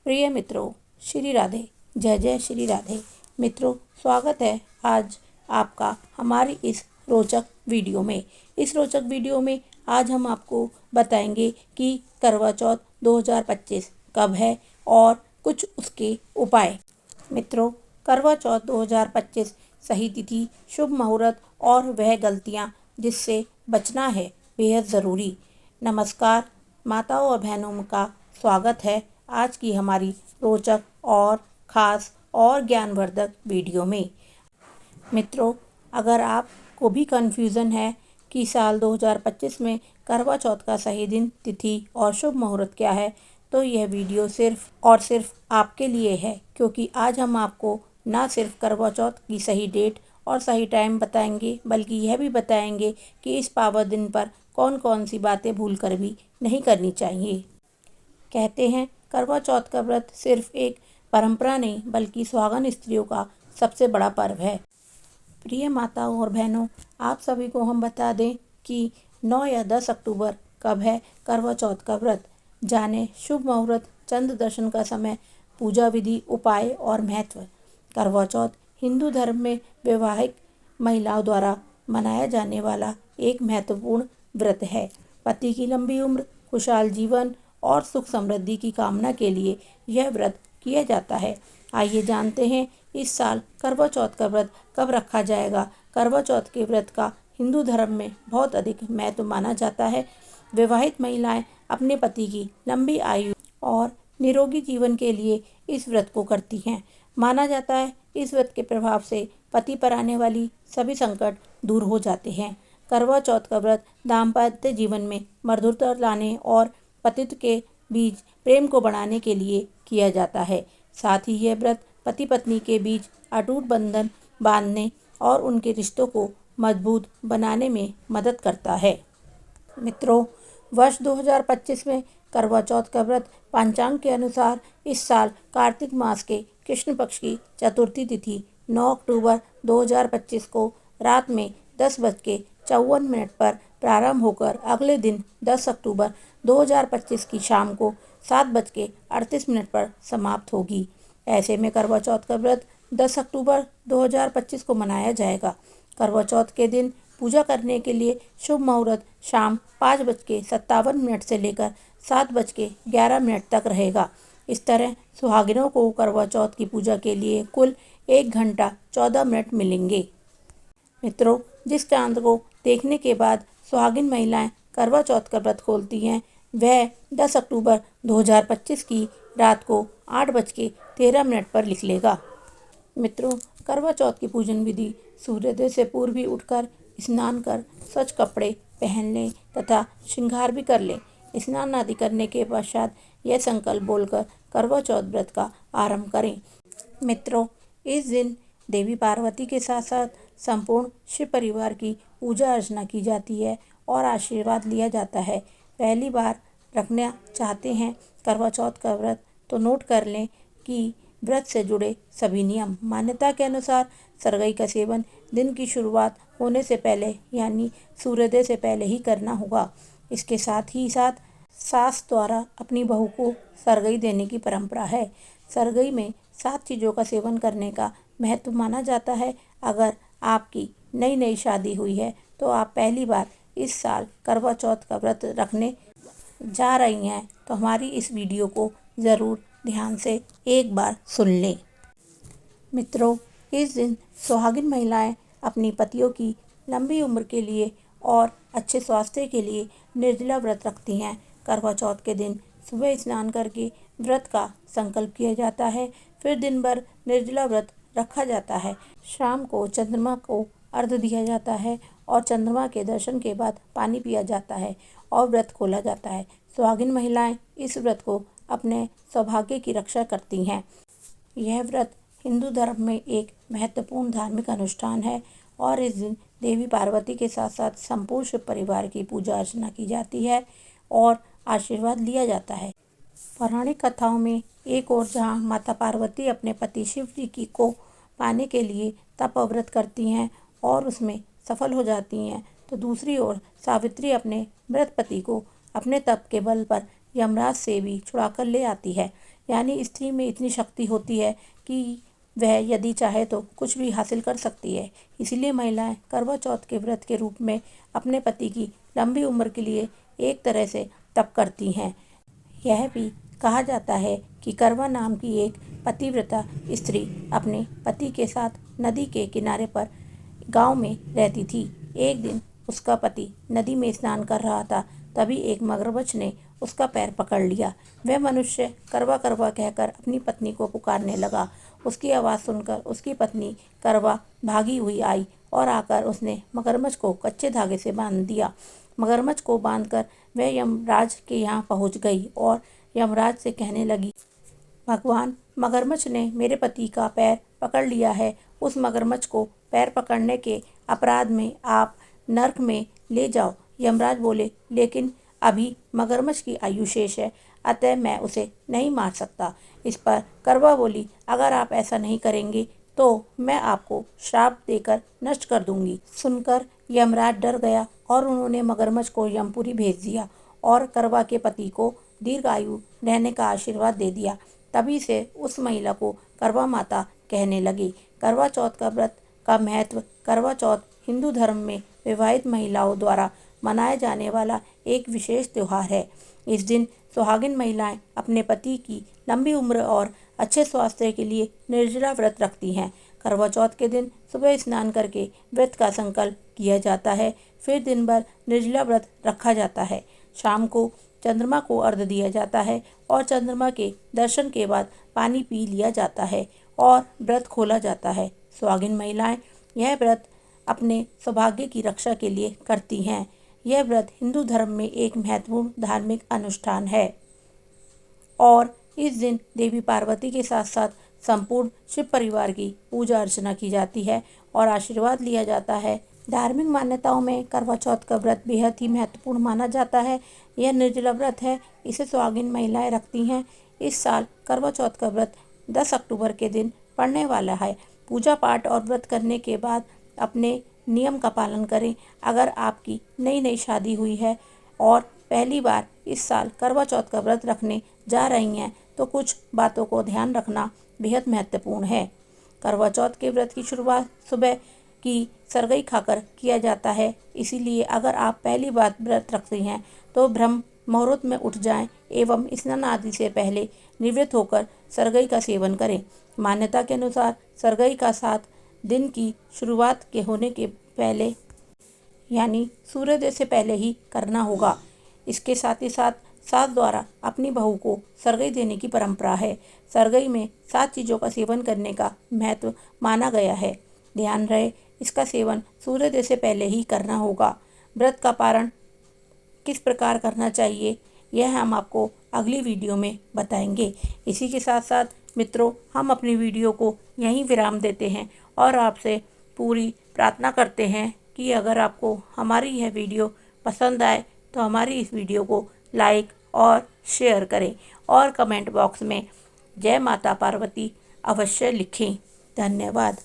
प्रिय मित्रों, श्री राधे। जय जय श्री राधे। मित्रों, स्वागत है आज आपका हमारी इस रोचक वीडियो में। इस रोचक वीडियो में आज हम आपको बताएंगे कि करवा चौथ 2025 कब है और कुछ उसके उपाय। मित्रों, करवा चौथ 2025 सही तिथि, शुभ मुहूर्त और वह गलतियां जिससे बचना है बेहद ज़रूरी। नमस्कार माताओं और बहनों का स्वागत है आज की हमारी रोचक और ख़ास और ज्ञानवर्धक वीडियो में। मित्रों, अगर आपको भी कन्फ्यूज़न है कि साल 2025 में करवा चौथ का सही दिन, तिथि और शुभ मुहूर्त क्या है, तो यह वीडियो सिर्फ़ और सिर्फ आपके लिए है, क्योंकि आज हम आपको ना सिर्फ करवा चौथ की सही डेट और सही टाइम बताएंगे, बल्कि यह भी बताएंगे कि इस पावन दिन पर कौन कौन सी बातें भूल कर भी नहीं करनी चाहिए। कहते हैं करवा चौथ का व्रत सिर्फ एक परंपरा नहीं, बल्कि सुहागन स्त्रियों का सबसे बड़ा पर्व है। प्रिय माताओं और बहनों, आप सभी को हम बता दें कि 9 या 10 अक्टूबर कब है करवा चौथ का व्रत। जाने शुभ मुहूर्त, चंद्र दर्शन का समय, पूजा विधि, उपाय और महत्व। करवा चौथ हिंदू धर्म में वैवाहिक महिलाओं द्वारा मनाया जाने वाला एक महत्वपूर्ण व्रत है। पति की लंबी उम्र, खुशहाल जीवन और सुख समृद्धि की कामना के लिए यह व्रत किया जाता है। आइए जानते हैं इस साल करवा चौथ का व्रत कब रखा जाएगा। करवा चौथ के व्रत का हिंदू धर्म में बहुत अधिक महत्व माना जाता है। विवाहित महिलाएं अपने पति की लंबी आयु और निरोगी जीवन के लिए इस व्रत को करती हैं। माना जाता है इस व्रत के प्रभाव से पति पर आने वाली सभी संकट दूर हो जाते हैं। करवा चौथ का व्रत दाम्पत्य जीवन में मधुरता लाने और पतित्व के बीच प्रेम को बढ़ाने के लिए किया जाता है। साथ ही यह व्रत पति पत्नी के बीच अटूट बंधन बांधने और उनके रिश्तों को मजबूत बनाने में मदद करता है। मित्रों, वर्ष 2025 में करवा चौथ का व्रत पंचांग के अनुसार इस साल कार्तिक मास के कृष्ण पक्ष की चतुर्थी तिथि 9 अक्टूबर 2025 को रात में 10:54 पर प्रारंभ होकर अगले दिन 10 अक्टूबर 2025 की शाम को 7:38 पर समाप्त होगी। ऐसे में करवा चौथ का व्रत 10 अक्टूबर 2025 को मनाया जाएगा। करवा चौथ के दिन पूजा करने के लिए शुभ मुहूर्त शाम 5:57 से लेकर 7:11 तक रहेगा। इस तरह सुहागिनों को करवा चौथ की पूजा के लिए कुल 1 घंटा 14 मिनट मिलेंगे। मित्रों, जिस चांद को देखने के बाद सुहागिन महिलाएं करवा चौथ का व्रत खोलती हैं, वह 10 अक्टूबर 2025 की रात को 8:13 पर निकलेगा। मित्रों, करवा चौथ की पूजन विधि सूर्योदय से पूर्व ही उठकर स्नान कर स्वच्छ कपड़े पहन लें तथा श्रृंगार भी कर लें। स्नान आदि करने के पश्चात यह संकल्प बोलकर करवा चौथ व्रत का आरंभ करें। मित्रों, इस दिन देवी पार्वती के साथ साथ संपूर्ण शिव परिवार की पूजा अर्चना की जाती है और आशीर्वाद लिया जाता है। पहली बार रखना चाहते हैं करवा चौथ का व्रत, तो नोट कर लें कि व्रत से जुड़े सभी नियम। मान्यता के अनुसार सरगई का सेवन दिन की शुरुआत होने से पहले यानी सूर्योदय से पहले ही करना होगा। इसके साथ ही साथ सास द्वारा अपनी बहू को सरगई देने की परंपरा है। सरगई में 7 चीज़ों का सेवन करने का महत्व माना जाता है। अगर आपकी नई नई शादी हुई है तो आप पहली बार इस साल करवा चौथ का व्रत रखने जा रही हैं, तो हमारी इस वीडियो को ज़रूर ध्यान से एक बार सुन लें। मित्रों, इस दिन सुहागिन महिलाएं अपनी पतियों की लंबी उम्र के लिए और अच्छे स्वास्थ्य के लिए निर्जला व्रत रखती हैं। करवा चौथ के दिन सुबह स्नान करके व्रत का संकल्प किया जाता है। फिर दिन भर निर्जला व्रत रखा जाता है। शाम को चंद्रमा को अर्घ्य दिया जाता है और चंद्रमा के दर्शन के बाद पानी पिया जाता है और व्रत खोला जाता है। सुहागिन महिलाएं इस व्रत को अपने सौभाग्य की रक्षा करती हैं। यह व्रत हिंदू धर्म में एक महत्वपूर्ण धार्मिक अनुष्ठान है और इस दिन देवी पार्वती के साथ साथ संपूर्ण शिव परिवार की पूजा अर्चना की जाती है और आशीर्वाद लिया जाता है। पौराणिक कथाओं में एक ओर जहाँ माता पार्वती अपने पति शिव जी की को पाने के लिए तप और व्रत करती हैं और उसमें सफल हो जाती हैं, तो दूसरी ओर सावित्री अपने मृत पति को अपने तप के बल पर यमराज से भी छुड़ाकर ले आती है। यानी स्त्री में इतनी शक्ति होती है कि वह यदि चाहे तो कुछ भी हासिल कर सकती है। इसीलिए महिलाएं करवा चौथ के व्रत के रूप में अपने पति की लंबी उम्र के लिए एक तरह से तप करती हैं। यह भी कहा जाता है कि करवा नाम की एक पतिव्रता स्त्री अपने पति के साथ नदी के किनारे पर गांव में रहती थी। एक दिन उसका पति नदी में स्नान कर रहा था, तभी एक मगरमच्छ ने उसका पैर पकड़ लिया। वह मनुष्य करवा करवा कहकर अपनी पत्नी को पुकारने लगा। उसकी आवाज़ सुनकर उसकी पत्नी करवा भागी हुई आई और आकर उसने मगरमच्छ को कच्चे धागे से बांध दिया। मगरमच्छ को बांधकर वह यमराज के यहाँ पहुँच गई और यमराज से कहने लगी, भगवान, मगरमच्छ ने मेरे पति का पैर पकड़ लिया है। उस मगरमच्छ को पैर पकड़ने के अपराध में आप नरक में ले जाओ। यमराज बोले, लेकिन अभी मगरमच्छ की आयु शेष है, अतः मैं उसे नहीं मार सकता। इस पर करवा बोली, अगर आप ऐसा नहीं करेंगे तो मैं आपको श्राप देकर नष्ट कर दूंगी। सुनकर यमराज डर गया और उन्होंने मगरमच्छ को यमपुरी भेज दिया और करवा के पति को दीर्घायु रहने का आशीर्वाद दे दिया। तभी से उस महिला को करवा माता कहने लगी। करवा चौथ का व्रत का महत्व। करवा चौथ हिंदू धर्म में विवाहित महिलाओं द्वारा मनाया जाने वाला एक विशेष त्यौहार है। इस दिन सुहागिन महिलाएं अपने पति की लंबी उम्र और अच्छे स्वास्थ्य के लिए निर्जला व्रत रखती हैं। करवा चौथ के दिन सुबह स्नान करके व्रत का संकल्प किया जाता है। फिर दिन भर निर्जला व्रत रखा जाता है। शाम को चंद्रमा को अर्घ्य दिया जाता है और चंद्रमा के दर्शन के बाद पानी पी लिया जाता है और व्रत खोला जाता है। सुहागिन महिलाएं यह व्रत अपने सौभाग्य की रक्षा के लिए करती हैं। यह व्रत हिंदू धर्म में एक महत्वपूर्ण धार्मिक अनुष्ठान है और इस दिन देवी पार्वती के साथ साथ संपूर्ण शिव परिवार की पूजा अर्चना की जाती है और आशीर्वाद लिया जाता है। धार्मिक मान्यताओं में करवा चौथ का व्रत बेहद ही महत्वपूर्ण माना जाता है। यह निर्जला व्रत है, इसे सुहागिन महिलाएं रखती हैं। इस साल करवा चौथ का व्रत 10 अक्टूबर के दिन पड़ने वाला है। पूजा पाठ और व्रत करने के बाद अपने नियम का पालन करें। अगर आपकी नई शादी हुई है और पहली बार इस साल करवा चौथ का व्रत रखने जा रही हैं तो कुछ बातों को ध्यान रखना बेहद महत्वपूर्ण है। करवा चौथ के व्रत की शुरुआत सुबह की सरगई खाकर किया जाता है। इसीलिए अगर आप पहली बार व्रत रखती हैं तो ब्रह्म मुहूर्त में उठ जाएं एवं स्नान आदि से पहले निवृत्त होकर सरगई का सेवन करें। मान्यता के अनुसार सरगई का 7 दिन की शुरुआत के होने के पहले यानी सूर्योदय से पहले ही करना होगा। इसके साथ ही साथ सास द्वारा अपनी बहू को सरगई देने की परंपरा है। सरगई में 7 चीज़ों का सेवन करने का महत्व माना गया है। ध्यान रहे, इसका सेवन सूर्योदय से पहले ही करना होगा। व्रत का पारण किस प्रकार करना चाहिए यह हम आपको अगली वीडियो में बताएंगे। इसी के साथ साथ मित्रों, हम अपनी वीडियो को यहीं विराम देते हैं और आपसे पूरी प्रार्थना करते हैं कि अगर आपको हमारी यह वीडियो पसंद आए तो हमारी इस वीडियो को लाइक और शेयर करें और कमेंट बॉक्स में जय माता पार्वती अवश्य लिखें। धन्यवाद।